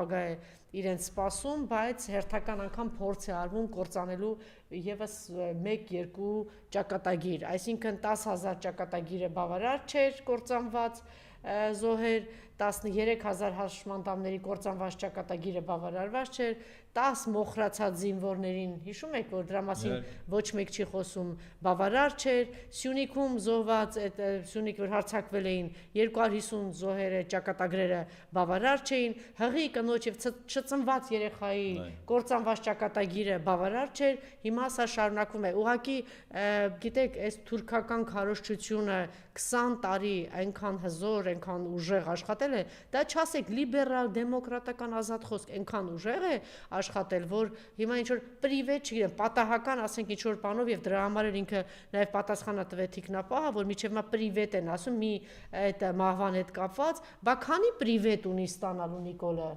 ապագա է իրենց սպասում, բայց հերթական անգամ փորձ է արվում կործանելու եւս 1-2 ճակատագիր, այսինքն 10,000 ճակատագիրը բավարար չէր կործանված զոհեր, 13,000 հաշմանդամների կործանված ճակատագիրը բավարարված չէր, 10 մոխրացած զինվորներին, հիշում եք, որ դրա մասին ոչ մեկ չի խոսում, բավարար չէր, Սյունիքում զոհված, Սյունիք որ հարձակվել էին 250 զոհերը ճակատագրերը բավարար չէին, հղի կնոջ եւ չծնված երեխայի կործանված ճակատագիրը բավարար չէր, հիմա սա շարունակվում է, ուղղակի գիտեք, այս թուրքական քարոզչությունը 20 տարի այնքան հզոր, այնքան ուժեղ աշխատել է, դա չասեք լիբերալ դեմոկրատական ազատ խոսք այնքան ուժեղ է աշխատել, որ հիմա ինչ որ պրիվետ, չգիտեմ, պատահական, ասենք ինչ որ բանով եւ դրա համար էլ ինքը նաեւ պատասխանա տվեց Տիկնապահը, որ միջև մա պրիվետ են ասում մի այդ մահվան հետ կապված, բա քանի պրիվետ ունի ստանալու Նիկոլը